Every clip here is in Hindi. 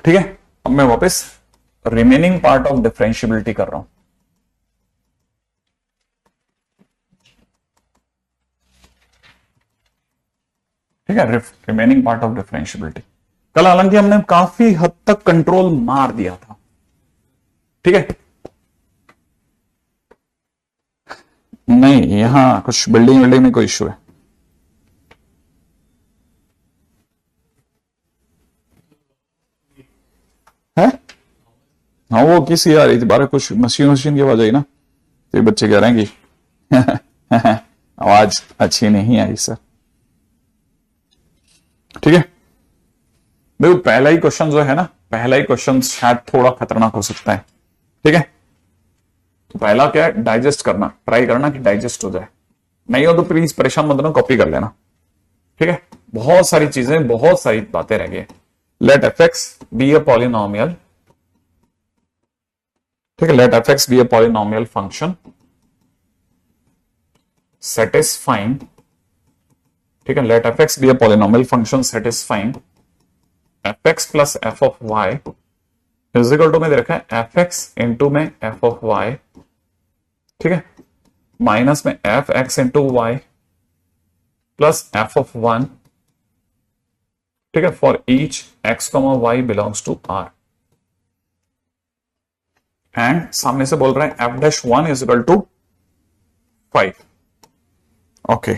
ठीक है, अब मैं वापस रिमेनिंग पार्ट ऑफ डिफरेंशियबिलिटी कर रहा हूं। ठीक है, रिमेनिंग पार्ट ऑफ डिफरेंशियबिलिटी। कल हालांकि हमने काफी हद तक कंट्रोल मार दिया था। ठीक है, नहीं यहां कुछ बिल्डिंग में कोई इश्यू है? है? हाँ वो किसी आ रही थी बारह, कुछ मशीन की आवाज आई ना, तो ये बच्चे कह रहे हैं कि आवाज अच्छी नहीं आई सर। ठीक है, देखो पहला ही क्वेश्चन जो है ना, पहला ही क्वेश्चन शायद थोड़ा खतरनाक हो सकता है। ठीक है, तो पहला क्या है, डाइजेस्ट करना, ट्राई करना कि डाइजेस्ट हो जाए। नहीं हो तो प्लीज परेशान मत होना, कॉपी कर लेना। ठीक है, बहुत सारी चीजें, बहुत सारी बातें रह गई। Let f x be a polynomial. ठीक है, let f x be a polynomial function satisfying। ठीक है, let f x be a polynomial function satisfying f x plus F of Y is equal to में दे रखा है एफ एक्स इंटू में एफ ऑफ वाई। ठीक है, माइनस में F x into y plus F of one. ठीक है, for each x comma Y belongs to R. And सामने से बोल रहे हैं F dash one is equal to 5। Okay,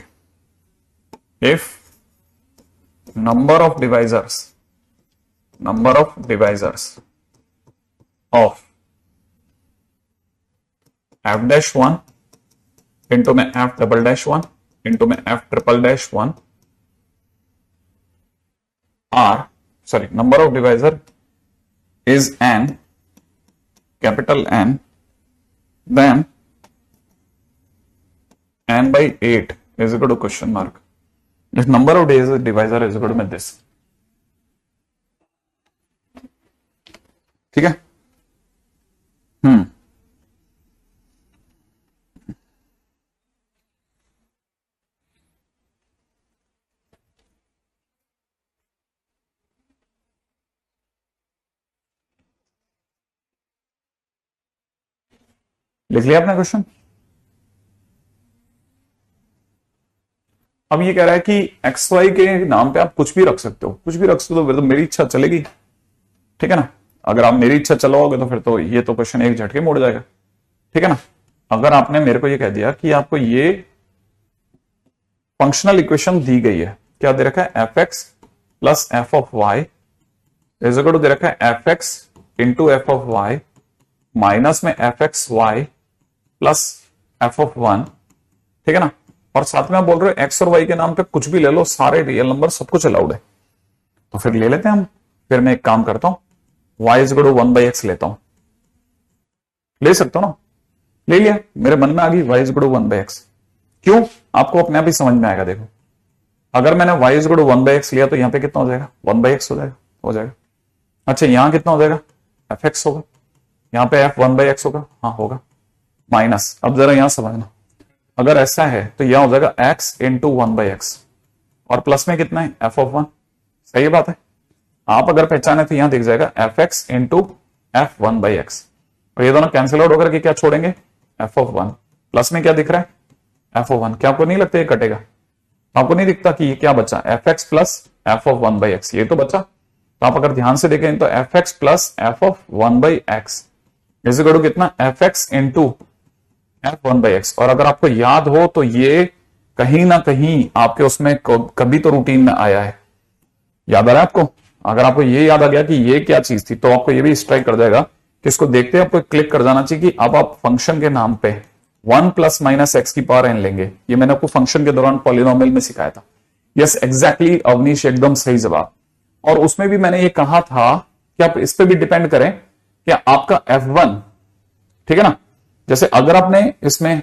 if number of divisors of F dash one into में F double dash one into में F triple dash one R, sorry, number of divisor is N, capital N, then n by 8 is equal to question mark. If number of days divisor is equal to this. ठीक है, लिख लिया आपने क्वेश्चन? अब ये कह रहा है कि एक्स वाई के नाम पे आप कुछ भी रख सकते हो, कुछ भी रख सकते हो, फिर तो मेरी इच्छा चलेगी। ठीक है ना, अगर आप मेरी इच्छा चलाओगे तो फिर तो ये तो क्वेश्चन एक झटके मोड़ जाएगा। ठीक है ना, अगर आपने मेरे को ये कह दिया कि आपको ये फंक्शनल इक्वेशन दी गई है, क्या दे रखा है, F x plus F of Y is equal to दे रखा है F x into F of Y minus में F X Y plus F of one. ठीक है ना, और साथ में आप बोल रहे हो एक्स और वाई के नाम पे कुछ भी ले लो, सारे रियल नंबर सब कुछ अलाउड है, तो फिर ले लेते हैं हम। फिर मैं एक काम करता हूं, Y is equal to 1/x लेता हूं, ले सकता हूं ना, ले लिया, मेरे मन में आ गई Y is equal to 1/x। क्यों, आपको अपने आप ही समझ में आएगा। देखो, अगर मैंने Y is equal to 1/x लिया तो यहां पे कितना हो जाएगा, 1/x हो जाएगा। अच्छा, यहां कितना हो जाएगा, एफ एक्स होगा, यहां पे एफ 1/x होगा, हाँ होगा, माइनस। अब जरा यहां समझना, अगर ऐसा है तो यह हो जाएगा x इंटू 1/x और प्लस में कितना है, एफ ऑफ वन। सही बात है, आप अगर पहचाने तो यहां दिख जाएगा F x into F 1/x, और ये दोनों कैंसिल आउट होकर के क्या छोड़ेंगे, एफ ऑफ वन। प्लस में क्या दिख रहा है, एफ ऑफ वन। क्या आपको नहीं लगता ये कटेगा? आपको नहीं दिखता कि ये क्या बचा, F x plus F of 1/x, ये तो बचा। तो आप अगर ध्यान से देखें तो F x plus F of 1/x is equal to कितना, F x into F 1/x। और अगर आपको याद हो तो ये कहीं ना कहीं आपके उसमें कभी तो रूटीन में आया है, याद आ रहा है आपको? अगर आपको ये याद आ गया कि ये क्या चीज थी, तो आपको ये भी स्ट्राइक कर जाएगा कि इसको देखते हैं आपको क्लिक कर जाना चाहिए कि अब आप फंक्शन के नाम पे 1 प्लस माइनस एक्स की पावर n लेंगे। ये मैंने आपको फंक्शन के दौरान पॉलिनोमियल में सिखाया था। यस एग्जैक्टली अवनीश, एकदम सही जवाब। और उसमें भी मैंने ये कहा था कि आप इस पे भी डिपेंड करें कि आपका f1, ठीक है ना, जैसे अगर आपने इसमें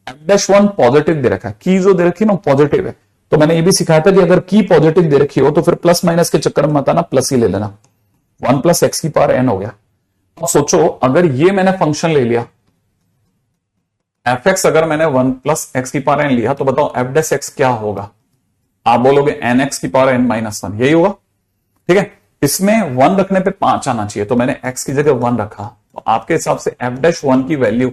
f-1 पॉजिटिव दे रखा है, की जो दे रखी ना पॉजिटिव है, तो मैंने ये भी सिखाया था कि अगर की पॉजिटिव दे रखी हो तो फिर प्लस माइनस के चक्कर में मत आना, प्लस ही ले लेना। 1 प्लस एक्स की पावर n हो गया। अब सोचो, अगर ये मैंने फंक्शन ले लिया एफ एक्स, अगर मैंने 1 प्लस एक्स की पावर n लिया, तो बताओ एफ डैश एक्स क्या होगा? आप बोलोगे एन एक्स की पावर n माइनस 1, यही होगा। ठीक है, इसमें 1 रखने पे 5 आना चाहिए, तो मैंने x की जगह 1 रखा। तो आपके हिसाब से f डैश 1 की वैल्यू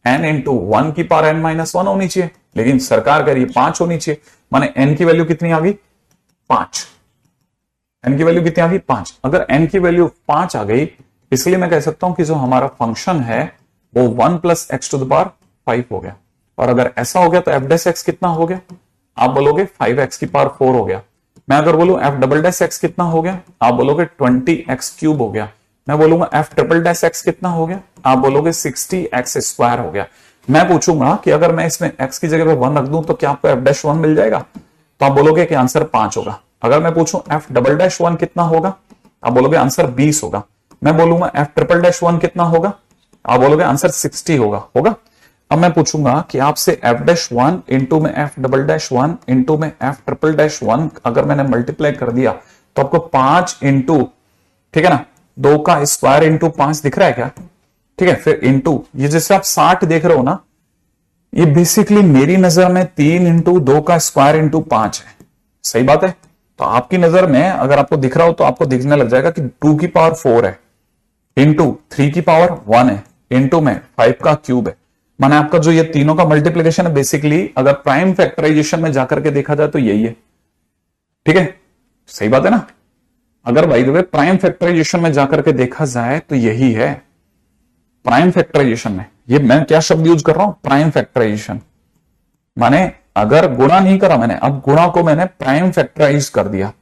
n इंटू 1 की पावर n माइनस 1 होनी चाहिए, लेकिन सरकार कह रही है 5 होनी चाहिए। माने n की वैल्यू कितनी आ गई? 5। n की वैल्यू कितनी आ गई? 5। अगर n की वैल्यू 5 आ गई, इसलिए मैं कह सकता हूं कि जो हमारा फंक्शन है वो 1 plus x to the power 5 हो गया। और अगर ऐसा हो गया तो f डैश x कितना हो गया? आप बोलोगे 5x की पावर 4 हो गया। मैं अगर बोलूं f डबल डैश x कितना हो गया? आप बोलोगे 20x क्यूब हो गया। मैं बोलूंगा f ट्रिपल डैश x कितना हो गया? आप बोलोगे 60x स्क्वायर हो गया। मैं पूछूंगा कि अगर मैं इसमें x की जगह पे 1 रख दूं तो क्या आपको f डैश 1 मिल जाएगा? तो आप बोलोगे कि आंसर 5 होगा। अगर मैं पूछूं f डबल डैश 1 कितना होगा? आप बोलोगे आंसर 20 होगा। मैं बोलूंगा f ट्रिपल डैश 1 कितना होगा? आप बोलोगे आंसर 60 होगा। अब मैं पूछूंगा कि आपसे f डैश 1 इंटू में f डबल डैश 1 इंटू में f ट्रिपल डैश 1 अगर मैंने मल्टीप्लाई कर दिया तो आपको 5 इंटू, ठीक है ना, 2 का स्क्वायर इंटू 5 दिख रहा है क्या? ठीक है, फिर इंटू ये जैसे आप 60 देख रहे हो ना, ये बेसिकली मेरी नजर में 3 इंटू 2 का स्क्वायर इंटू 5 है। सही बात है। तो आपकी नजर में अगर आपको दिख रहा हो तो आपको दिखने लग जाएगा कि 2 की पावर 4 है इंटू 3 की पावर 1 है इंटू में 5 का क्यूब है। माने आपका जो ये तीनों का मल्टीप्लिकेशन है बेसिकली अगर प्राइम फैक्टराइजेशन में जाकर के देखा जाए तो यही है। ठीक है, सही बात है ना। अगर by the way prime factorisation में जाकर के देखा जाए तो यही है। प्राइम फैक्टराइजेशन में ये मैं क्या शब्द यूज कर रहा हूं? Prime factorisation. माने अगर गुणा नहीं करा मैंने, अब गुणा को मैंने प्राइम फैक्टराइज कर दिया।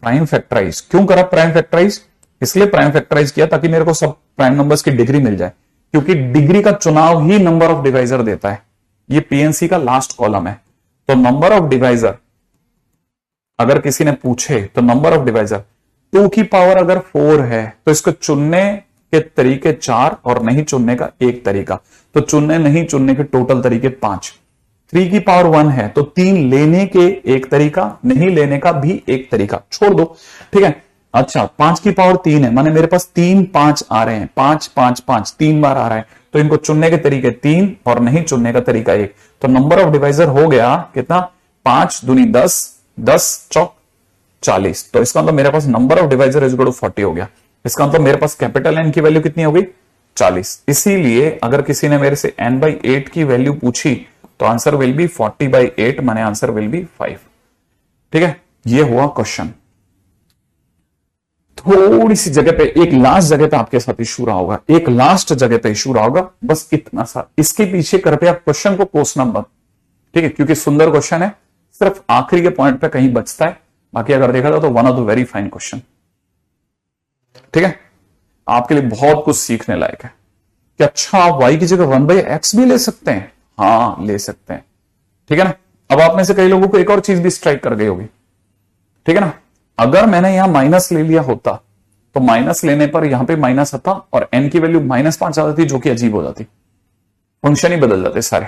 प्राइम फैक्टराइज क्यों करा? प्राइम फैक्टराइज इसलिए प्राइम फैक्टराइज किया ताकि मेरे को सब प्राइम नंबर्स की डिग्री मिल जाए, क्योंकि डिग्री का चुनाव ही नंबर ऑफ डिवाइजर देता है। ये पीएनसी का लास्ट कॉलम है। तो नंबर ऑफ डिवाइजर अगर किसी ने पूछे तो नंबर ऑफ डिवाइजर 2 की पावर अगर 4 है तो इसको चुनने के तरीके 4 और नहीं चुनने का 1 तरीका, तो चुनने नहीं चुनने के टोटल तरीके 5। 3 की पावर 1 है तो 3 लेने के 1 तरीका, नहीं लेने का भी 1 तरीका, छोड़ दो। ठीक है, अच्छा 5 की पावर 3 है, माने मेरे पास 3 5 आ रहे हैं, 5 5 5 3 बार आ रहा है, तो इनको चुनने के तरीके 3 और नहीं चुनने का तरीका 1। तो नंबर ऑफ डिवाइजर हो गया कितना? 5 दूनी 10, 10 चौक 40। तो इसका मतलब मेरे पास number of divisor is equal to 40 हो गया। इसका मतलब मेरे पास कैपिटल एन की वैल्यू कितनी हो गई? 40। इसीलिए अगर किसी ने मेरे से n/8 की वैल्यू पूछी तो आंसर विल बी 40/8, माने आंसर विल बी 5। ठीक है, ये हुआ क्वेश्चन। थोड़ी सी जगह पे, एक लास्ट जगह पे आपके साथ इशू रहा होगा, एक लास्ट जगह पे इशू रहा होगा, बस इतना सा। इसके पीछे कृपया क्वेश्चन को कोसना मत। ठीक है, क्योंकि सुंदर क्वेश्चन है, सिर्फ आखिरी के पॉइंट पे कहीं बचता है, बाकी अगर देखा जाए तो one of the very fine question. ठीक है, आपके लिए बहुत कुछ सीखने लायक है कि अच्छा आप y की जगह 1/x भी ले सकते हैं। हाँ, ले सकते हैं। ठीक है ना। अब आप में से कई लोगों को एक और चीज भी स्ट्राइक कर गई होगी। ठीक है ना, अगर मैंने यहां माइनस ले लिया होता तो माइनस लेने पर यहां पे माइनस आता और n की वैल्यू -5 आ जाती, जो कि अजीब हो जाती, फंक्शन ही बदल जाते सारे।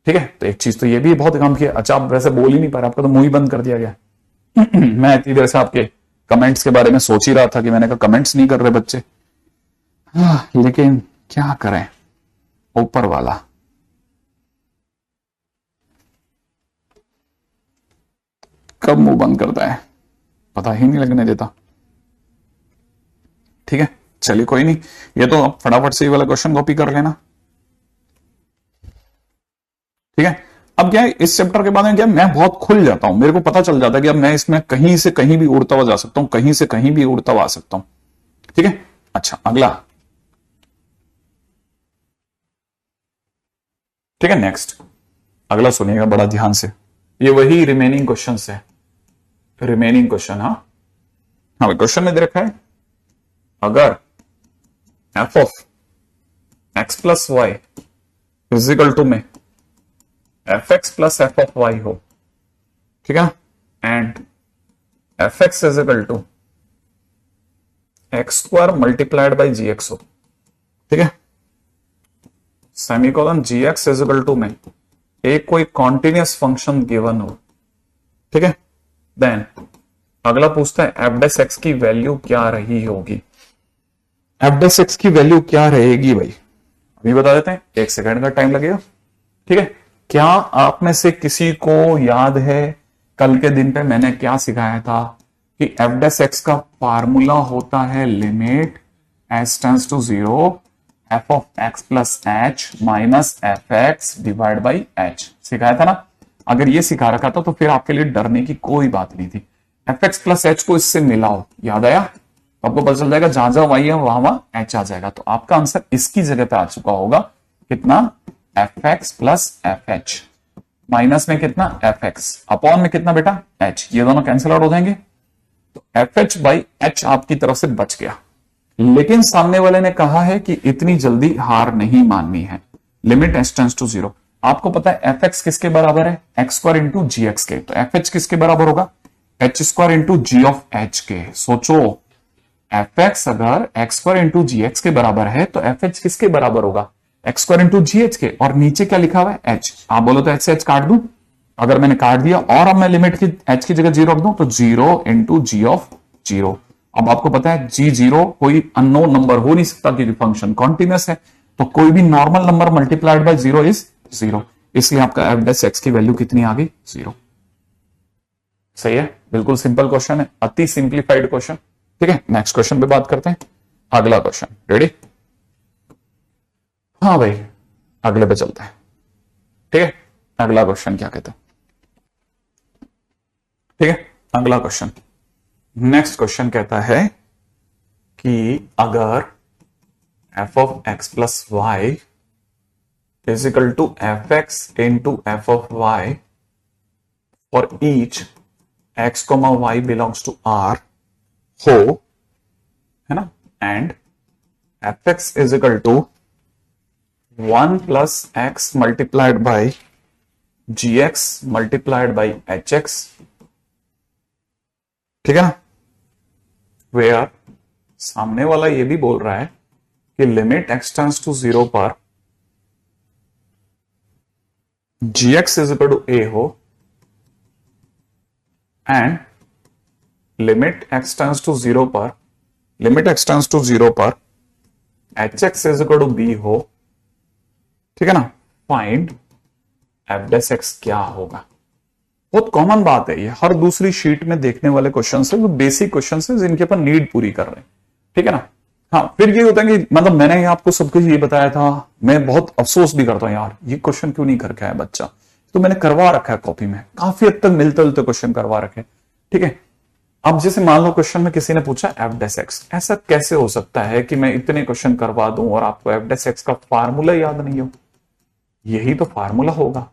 ठीक है, तो एक चीज तो ये भी बहुत काम किया। अच्छा, आप वैसे बोल ही नहीं पा रहे, आपका तो मुंह ही बंद कर दिया गया। मैं इतनी देर से आपके कमेंट्स के बारे में सोच ही रहा था कि मैंने कहा कमेंट्स नहीं कर रहे बच्चे। लेकिन क्या करें, ऊपर वाला। कब मुंह बंद करता है पता ही नहीं लगने देता। ठीक है, चलिए कोई नहीं, ये तो आप फटाफट से ये वाला क्वेश्चन कॉपी कर लेना। ठीक है, अब क्या है, इस चैप्टर के बाद में क्या मैं बहुत खुल जाता हूं, मेरे को पता चल जाता है कि अब मैं इसमें कहीं से कहीं भी उड़ता हुआ जा सकता हूं, कहीं से कहीं भी उड़ता हुआ आ सकता हूं। ठीक है, अच्छा अगला। ठीक है, नेक्स्ट अगला सुनिएगा बड़ा ध्यान से, ये वही रिमेनिंग क्वेश्चन है। रिमेनिंग क्वेश्चन, हाँ क्वेश्चन में दे रखा है, अगर f of x plus y is equal to में fx plus f of y हो, ठीक है, and fx is equal to x square multiplied by gx हो, ठीक है, semicolon gx is equal to में एक कोई कॉन्टिन्यूस फंक्शन गिवन हो, ठीक है, देन अगला पूछता है f डैश x की वैल्यू क्या रही होगी। f डैश x की वैल्यू क्या रहेगी भाई, अभी बता देते हैं, 1 सेकंड का टाइम लगेगा। ठीक है, क्या आप में से किसी को याद है कल के दिन पे मैंने क्या सिखाया था कि एफ डैश एक्स का फार्मूला होता है limit h tends to 0 f of x plus h minus f x divide by h. सिखाया था ना? अगर ये सिखा रखा था तो फिर आपके लिए डरने की कोई बात नहीं थी। एफ एक्स प्लस एच को इससे मिलाओ, याद आया? आपको पता चल जाएगा जहां जहां वाई है वहां वहां एच आ जाएगा। तो आपका आंसर इसकी जगह पे आ चुका होगा कितना? F x plus F H, minus में कितना? एफ एक्स, अपॉन में कितना बेटा? एच। ये दोनों कैंसिल आउट हो जाएंगे, तो एफ एच बाई एच आपकी तरफ से बच गया। लेकिन सामने वाले ने कहा है कि इतनी जल्दी हार नहीं माननी है, लिमिट एच टेंड्स टू 0। आपको पता है एफ एक्स किसके बराबर है? X square into g x के। तो एफ एच किसके बराबर होगा? H square into g of h के। सोचो, एफ एक्स अगर x square into g x के बराबर है तो एफ एच किसके बराबर होगा? X square into g h के। और नीचे क्या लिखा हुआ है? एच। आप बोलो तो एच से एच काट दूं? अगर मैंने काट दिया और अब मैं लिमिट की एच की जगह 0 रख दूं तो 0 इंटू जी ऑफ 0। अब आपको पता है जी 0 कोई अननोन नंबर हो नहीं सकता क्योंकि फंक्शन कॉन्टिन्यूअस है, तो कोई भी normal number multiplied by 0 is 0। इसलिए आपका एफ डैश एक्स की वैल्यू कितनी आ गई? 0। सही है, बिल्कुल सिंपल क्वेश्चन है, अति सिंप्लीफाइड क्वेश्चन। ठीक है, नेक्स्ट क्वेश्चन पे बात करते हैं। अगला क्वेश्चन, रेडी? हाँ भाई, अगले पे चलते हैं। ठीक है, अगला क्वेश्चन क्या कहते हैं? ठीक है, अगला क्वेश्चन, नेक्स्ट क्वेश्चन कहता है कि अगर F of x plus y is equal to f x into F of y for each x comma Y belongs to R हो, है ना, and f x is equal to 1 plus x multiplied by g x multiplied by h x. ठीक है ना? वेयर सामने वाला ये भी बोल रहा है कि लिमिट एक्स टेंड्स टू 0 पर g x is equal to a हो and limit x tends to 0 पर, लिमिट एक्स टेंड्स टू 0 पर h x is equal to b हो। ठीक है ना? फाइंड एफ डैश एक्स क्या होगा। बहुत कॉमन बात है ये, हर दूसरी शीट में देखने वाले क्वेश्चन है, वो बेसिक क्वेश्चन है जिनके अपन नीड पूरी कर रहे हैं। ठीक है ना? हाँ, फिर ये होता है कि मतलब मैंने आपको सब कुछ ये बताया था, मैं बहुत अफसोस भी करता हूं यार ये क्वेश्चन क्यों नहीं करके आया बच्चा, तो मैंने करवा रखा है कॉपी में, काफी हद तक मिलते जुलते क्वेश्चन करवा रखे। ठीक है, अब जैसे मान लो क्वेश्चन में किसी ने पूछा एफ डैश एक्स, ऐसा कैसे हो सकता है कि मैं इतने क्वेश्चन करवा दूं और आपको एफ डैश एक्स का फार्मूला याद नहीं हो? यही तो फार्मूला होगा।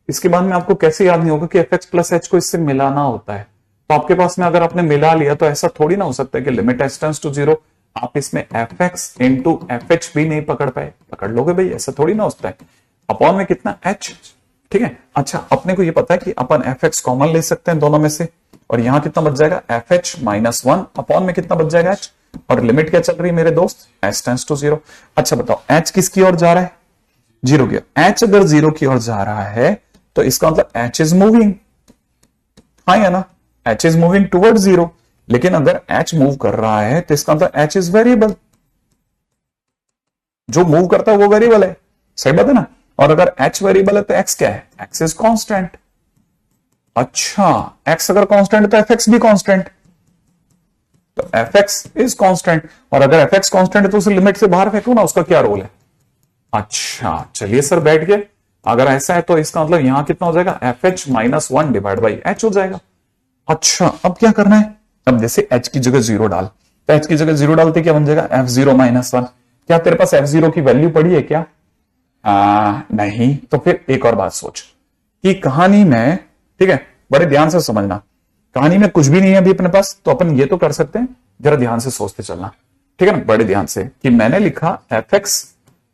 इसके बाद में आपको कैसे याद नहीं होगा कि एफ एक्स प्लस एच को इससे मिलाना होता है? तो आपके पास में अगर आपने मिला लिया तो ऐसा थोड़ी ना हो सकता है कि लिमिट एच टेंड्स टू 0 आप इसमें F x into F H भी नहीं पकड़ पाए। पकड़ लोगे भाई, ऐसा थोड़ी ना होता है। अपॉन में कितना? एच। ठीक है, अच्छा अपने को ये पता है कि अपन एफ एक्स कॉमन ले सकते हैं दोनों में से, और यहां कितना बच जाएगा? एफ एच माइनस 1 अपॉन में कितना बच जाएगा? एच। और लिमिट क्या चल रही है मेरे दोस्त? H tends to 0। अच्छा बताओ एच किसकी ओर जा रहा है? 0 की। एच अगर 0 की ओर जा रहा है तो इसका मतलब एच इज मूविंग, हाँ या ना? H is moving toward 0। लेकिन अगर एच मूव कर रहा है तो इसका मतलब एच इज वेरिएबल, जो मूव करता है वो वेरिएबल है। सही बात है ना? और अगर एच वेरिएबल है तो एक्स क्या है? X is constant. अच्छा, एक्स अगर कांस्टेंट है तो एफ एक्स भी कांस्टेंट, तो एफ एक्स इज कांस्टेंट। और अगर एफ एक्स कांस्टेंट है तो उसे लिमिट से बाहर फेंको ना, उसका क्या रोल है? अच्छा चलिए सर, बैठ गए। अगर ऐसा है तो इसका मतलब यहां कितना हो जाएगा? F H minus 1 divide by H हो जाएगा। अच्छा अब क्या करना है? अब जैसे एच की जगह 0 डाल, तो एच की जगह 0 डालते क्या बन जाएगा? F 0 minus 1। क्या तेरे पास एफ 0 की वैल्यू पड़ी है क्या? नहीं। तो फिर एक और बात सोच कि कहानी में, ठीक है बड़े ध्यान से समझना, कहानी में कुछ भी नहीं है अभी अपने पास, तो अपन ये तो कर सकते हैं, जरा ध्यान से सोचते चलना। ठीक है ना? बड़े ध्यान से कि मैंने लिखा एफ एक्स,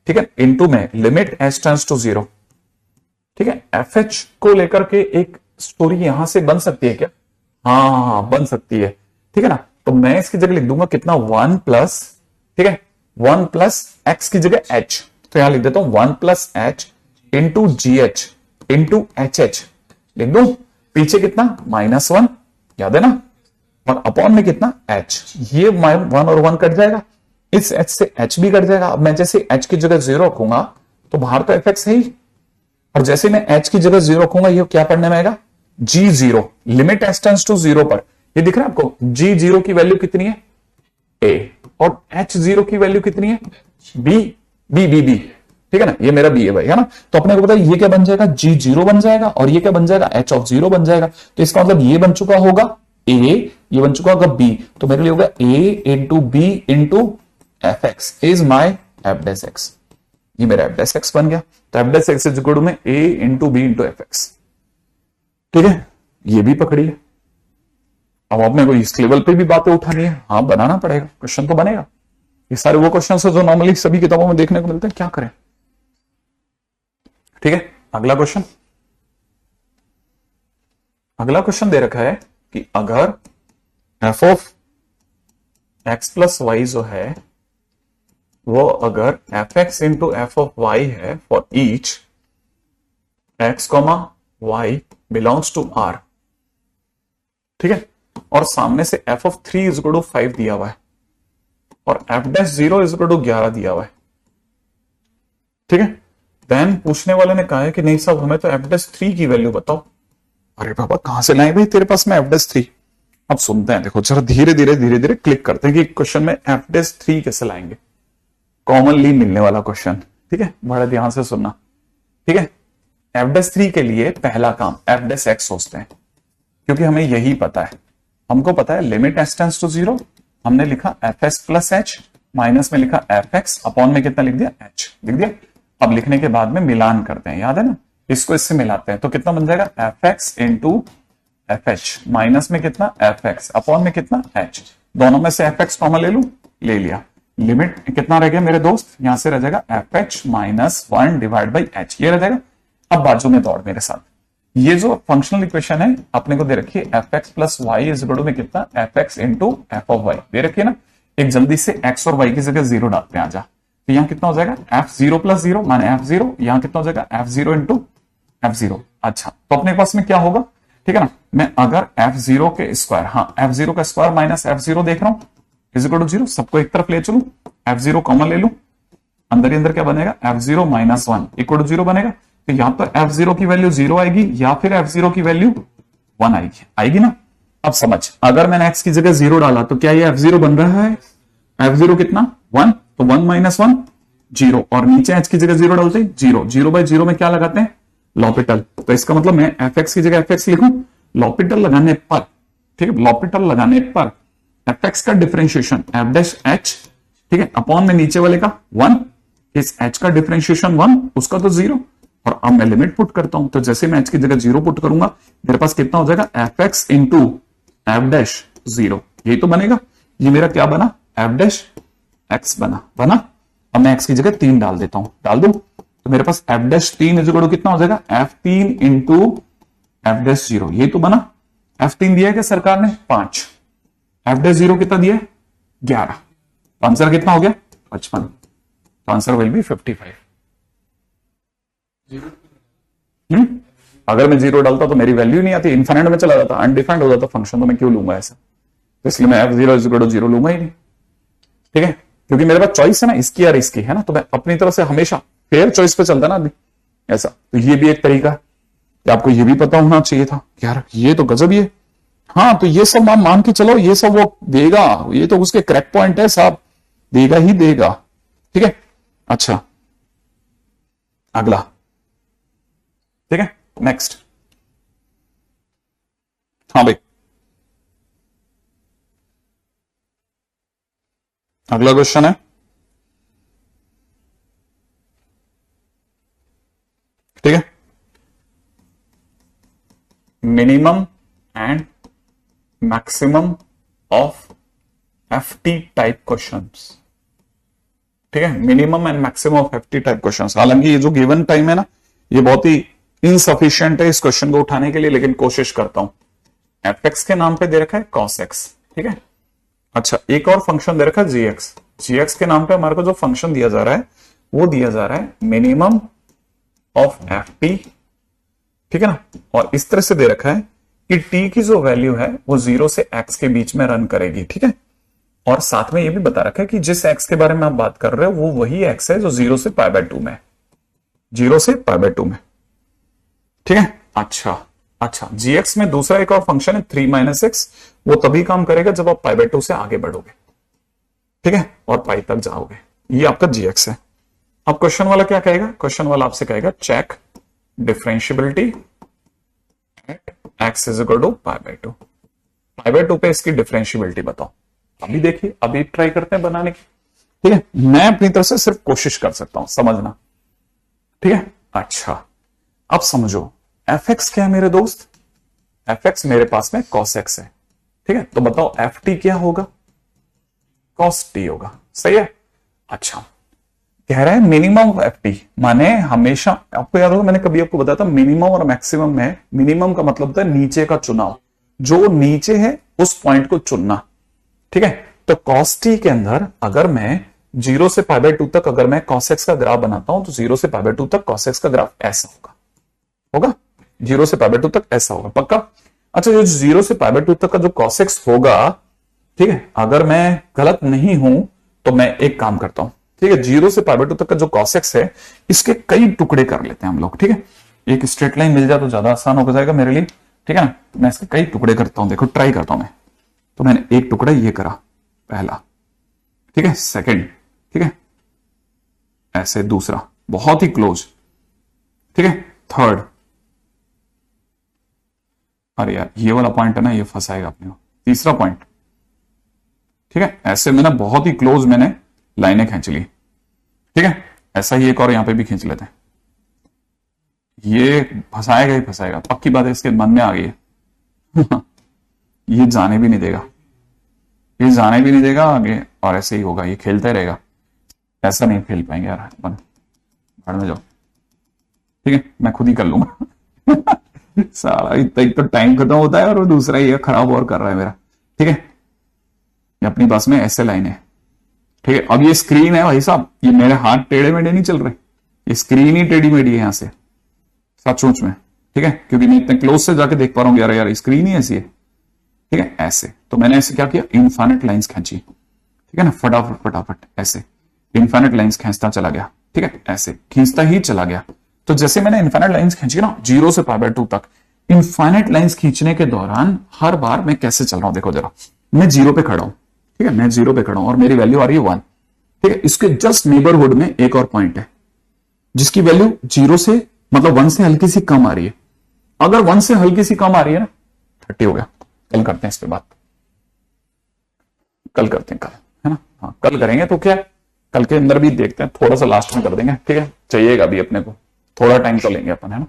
ठीक है, इंटू में लिमिट एच टेंड्स टू 0। ठीक है, एफ एच को लेकर के एक स्टोरी यहां से बन सकती है क्या? हाँ बन सकती है। ठीक है ना? तो मैं इसकी जगह लिख दूंगा कितना? 1 प्लस, ठीक है, 1 प्लस एक्स की जगह एच, तो यहां लिख देता हूं 1 plus H into g H into H H लिख दू। पीछे कितना? -1, याद है ना? और अपॉन में कितना? एच। ये 1 और 1 कट जाएगा, इस एच से एच भी कट जाएगा। अब मैं जैसे एच की जगह 0 रखूंगा तो बाहर तो एफ एक्स है ही, और जैसे मैं एच की जगह 0 रखूंगा ये क्या पढ़ने में आएगा? G0, limit h tends to 0 पर ये दिख रहा है आपको, G0 की वैल्यू कितनी है A और H0 की वैल्यू कितनी है B, B, ठीक है ना, ये मेरा B है भाई, है ना। तो अपने को पता है ये क्या बन जाएगा, G0 बन जाएगा और ये क्या बन जाएगा, H0 बन जाएगा। तो इसका मतलब ये बन चुका होगा A, ये बन चुका होगा B, तो मेरे लिए होगा A into B into f x is my f dash x. ये मेरा एफ डैश एक्स बन गया। तो f dash x is equal to में A into B into f x, ठीक है, ये भी पकड़ी है। अब आपने कोई इस लेवल पे भी बातें उठानी है, हाँ बनाना पड़ेगा, क्वेश्चन तो बनेगा। ये सारे वो क्वेश्चन है जो नॉर्मली सभी किताबों में देखने को मिलते हैं, क्या करें। ठीक है, अगला क्वेश्चन। अगला क्वेश्चन दे रखा है कि अगर F of x plus Y जो है वो अगर F x into F of Y है for each x comma Y belongs to R, ठीक है, और सामने से F of 3 is equal to 5 दिया हुआ है और F dash 0 is equal to 11 दिया हुआ है, ठीक है। देन पूछने वाले ने कहा है कि नहीं साहब हमें तो एफ डैश 3 की वैल्यू बताओ। अरे बाबा कहां से लाए भाई तेरे पास में एफ डैश 3। अब सुनते हैं, देखो जरा धीरे धीरे क्लिक करते हैं कि क्वेश्चन में एफ डैश 3 कैसे लाएंगे। कॉमनली मिलने वाला क्वेश्चन, ठीक है, बड़ा ध्यान से सुनना, ठीक है। एफ डैश 3 के लिए पहला काम एफ डैश एक्स सोचते हैं, क्योंकि हमें यही पता है, हमको पता है लिमिट एस टेंड्स टू 0, हमने लिखा F S plus h, minus में लिखा एफ एक्स, अपॉन में कितना लिख दिया एच लिख दिया। अब लिखने के बाद में मिलान करते हैं, याद है ना, इसको इससे मिलाते हैं तो कितना बन जाएगा F x into F H, minus में कितना एफ एक्स, अपॉन में कितना एच, दोनों में से एफ एक्स कॉमन ले लू, ले लिया। लिमिट कितना रह गया मेरे दोस्त, यहां से रह जाएगा F H minus 1 divide by H, ये रह जाएगा। अब बाजू में दौड़ मेरे साथ, ये जो फंक्शनल इक्वेशन है अपने को दे रखी है F x plus y is equal to में कितना F x into F of y दे रखी है ना। एक जल्दी से एक्स और वाई की जगह 0 डालते हैं, आजा। तो यहाँ कितना हो जाएगा एफ 0 प्लस 0 माने एफ 0, यहाँ कितना हो जाएगा एफ 0 इंटू एफ 0। अच्छा, तो अपने पास में क्या होगा, ठीक है ना, मैं अगर एफ 0 के स्क्वायर, हाँ एफ 0 का स्क्वायर माइनस एफ 0 देख रहा हूं इज इक्वल टू 0, सबको एक तरफ ले चलू, एफ 0 कॉमन ले लू, अंदर ही अंदर क्या बनेगा एफ 0 माइनस 1 इक्वल टू 0 बनेगा। तो या तो एफ 0 की वैल्यू 0 आएगी या फिर एफ 0 की वैल्यू 1 आएगी ना। अब समझ, अगर मैंने एक्स की जगह 0 डाला तो क्या ये एफ 0 बन रहा है, एफ 0 कितना 1, तो 1 माइनस 1 0, और नीचे एच की जगह 0 डालते 0, 0 बाई 0 में क्या लगाते हैं लॉपिटल। तो इसका मतलब मैं एफ एक्स की जगह एफ एक्स लिखूं लॉपिटल लगाने पर, ठीक है, लॉपिटल लगाने पर एफ एक्स का डिफरेंशिएशन एफ डैश एच, ठीक है, अपॉन में नीचे वाले का 1, इस एच का डिफरेंशिएशन 1 उसका तो 0, और अब मैं लिमिट पुट करता हूं तो जैसे मैं एच की जगह 0 पुट करूंगा मेरे पास कितना हो जाएगा F x into F dash 0, यही तो बनेगा। ये मेरा क्या बना एफ डैश एक्स बना। अब मैं एक्स की जगह 3 डाल देता हूं, डाल दूं तो मेरे पास F dash 3 is equal to कितना हो जाएगा एफ 3 इंटू एफ डैश 0, यही तो बना। एफ 3 दिया है क्या सरकार ने 5, एफ डैश 0 कितना दिया 11, आंसर कितना हो गया 55, तो आंसर विल बी 55। अगर मैं 0 डालता तो मेरी वैल्यू नहीं आती, इनफाइनाइट में चला जाता, अनडिफाइंड हो जाता फंक्शन, तो मैं क्यों लूंगा ऐसा, तो इसलिए मैं f0 इज इक्वल टू 0 लूंगा ही नहीं, ठीक है, क्योंकि मेरे पास चॉइस है ना इसकी और इसकी, है ना, तो मैं अपनी तरफ से हमेशा फेयर चॉइस पे चलता ना आदमी ऐसा। तो ये भी एक तरीका है कि आपको ये भी पता होना चाहिए था यार, ये तो गजब ही है। हाँ, तो ये सब मान के चलो, ये सब वो देगा, ये तो उसके क्रैक पॉइंट है साहब, देगा ही देगा, ठीक है। अच्छा अगला, ठीक है, नेक्स्ट। हाँ भाई, अगला क्वेश्चन है, ठीक है, minimum and maximum of FT type questions, ठीक है, minimum and maximum of FT type questions. हालांकि ये जो गिवन टाइम है ना ये बहुत ही इनसफिशियंट है इस क्वेश्चन को उठाने के लिए, लेकिन कोशिश करता हूं। एफ एक्स के नाम पे दे रखा है कॉस एक्स, ठीक है। अच्छा, एक और फंक्शन दे रखा है जी एक्स, जी एक्स के नाम पे हमारे को जो फंक्शन दिया जा रहा है वो दिया जा रहा है मिनिमम ऑफ एफ टी, ठीक है ना, और इस तरह से दे रखा है कि टी की जो वैल्यू है वो 0 से x के बीच में रन करेगी, ठीक है, और साथ में ये भी बता रखा है कि जिस x के बारे में आप बात कर रहे हो वो वही x है जो 0 से π/2 में, 0 से π/2 में, ठीक है। अच्छा, अच्छा, gx में दूसरा एक और फंक्शन है 3 माइनस एक्स, वो तभी काम करेगा जब आप π/2 से आगे बढ़ोगे, ठीक है, और पाई तक जाओगे। ये आपका gx है। अब क्वेश्चन वाला क्या कहेगा? क्वेश्चन वाला आपसे कहेगा check differentiability at x is equal to π/2। π/2 पे इसकी डिफरेंशियबिलिटी बताओ। अभी देखिए, अभी ट्राई करते हैं बनाने की, ठीक है। मैं अपनी तरफ से सिर्फ कोशिश कर सकता हूं, समझना, ठीक है। अच्छा, अब समझो fx क्या है मेरे दोस्त? fx मेरे पास में cos x है, ठीक है। तो बताओ ft क्या होगा? cos t होगा, सही है। अच्छा, कह रहा है मिनिमम ऑफ ft, माने हमेशा, आपको याद होगा मैंने कभी आपको बताया था मिनिमम और मैक्सिमम में, मिनिमम का मतलब होता है नीचे का चुनाव, जो नीचे है उस पॉइंट को चुनना, ठीक है। तो cos t के अंदर अगर मैं 0 से π/2 तक अगर मैं cos x का ग्राफ बनाता हूं तो 0 से π/2 तक cos x का ग्राफ ऐसा होगा 0 से π/2 तक ऐसा होगा, पक्का। अच्छा, जो 0 से π/2 तक का जो cos x होगा, ठीक है, अगर मैं गलत नहीं हूं तो मैं एक काम करता हूं, ठीक है, 0 से π/2 तक का जो cos x है इसके कई टुकड़े कर लेते हैं हम लोग, ठीक है। एक स्ट्रेट लाइन मिल जाए तो ज्यादा आसान हो जाएगा मेरे लिए, ठीक है ना। तो मैं इसके कई टुकड़े करता हूं, देखो ट्राई करता हूं मैं। तो मैंने एक टुकड़ा ये करा, पहला, ठीक है, सेकंड, ठीक है, ऐसे दूसरा बहुत ही क्लोज, ठीक है, थर्ड, अरे यार ये वाला पॉइंट है ना, ये फंसाएगा अपने को, तीसरा पॉइंट, ठीक है। ऐसे मैंने बहुत ही क्लोज मैंने लाइनें खींच ली, ठीक है। ऐसा ही एक और यहां पे भी खींच लेते हैं, ये फंसाएगा ही फंसाएगा, पक्की बात है, इसके मन में आ गई है ये जाने भी नहीं देगा, ये जाने भी नहीं देगा आगे, और ऐसे ही होगा, ये खेलता ही रहेगा। ऐसा नहीं खेल पाएंगे यार अपन, भाड़ में जाओ, ठीक है, मैं खुद ही कर लूंगा साला एक तो टाइम खत्म होता है और वो दूसरा ये खराब और कर रहा है मेरा, ठीक है। ये अपनी पास में ऐसे लाइन है, ठीक है। अब ये स्क्रीन है भाई साहब, ये मेरे हाथ टेढ़े मेढ़े नहीं चल रहे, ये स्क्रीन ही टेढ़ी मेढ़ी है यहां से सचमुच में, ठीक है, क्योंकि मैं इतने क्लोज से जाके देख पा रहा हूं यार, यार स्क्रीन ही ऐसी है, ठीक है। ऐसे तो मैंने ऐसे क्या किया, इनफाइनाइट लाइंस खींची, ठीक है ना, फटाफट फटाफट ऐसे इनफाइनाइट लाइंस खींचता चला गया, ठीक है, ऐसे खींचता ही चला गया। तो जैसे मैंने इनफाइनाइट लाइंस खींची ना 0 से π/2 तक, इनफाइनाइट लाइंस खींचने के दौरान हर बार मैं कैसे चल रहा हूं, देखो जरा, मैं 0 पे खड़ा हूं, ठीक है, मैं 0 पे खड़ा हूं और मेरी वैल्यू आ रही है 1, ठीक है। इसके जस्ट नेबरहुड में एक और पॉइंट है जिसकी वैल्यू 0 से मतलब 1 से हल्की सी कम आ रही है। अगर 1 से हल्की सी कम आ रही है ना, 30 हो गया। कल करते हैं इस पे बात, कल करते हैं, कल है ना, हाँ कल करेंगे। तो क्या है, कल के अंदर भी देखते हैं, थोड़ा सा लास्ट में कर देंगे, ठीक है, चाहिएगा अभी अपने को थोड़ा टाइम तो लेंगे अपन, है ना,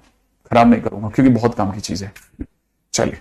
खराब नहीं करूंगा क्योंकि बहुत काम की चीज है। चलिए।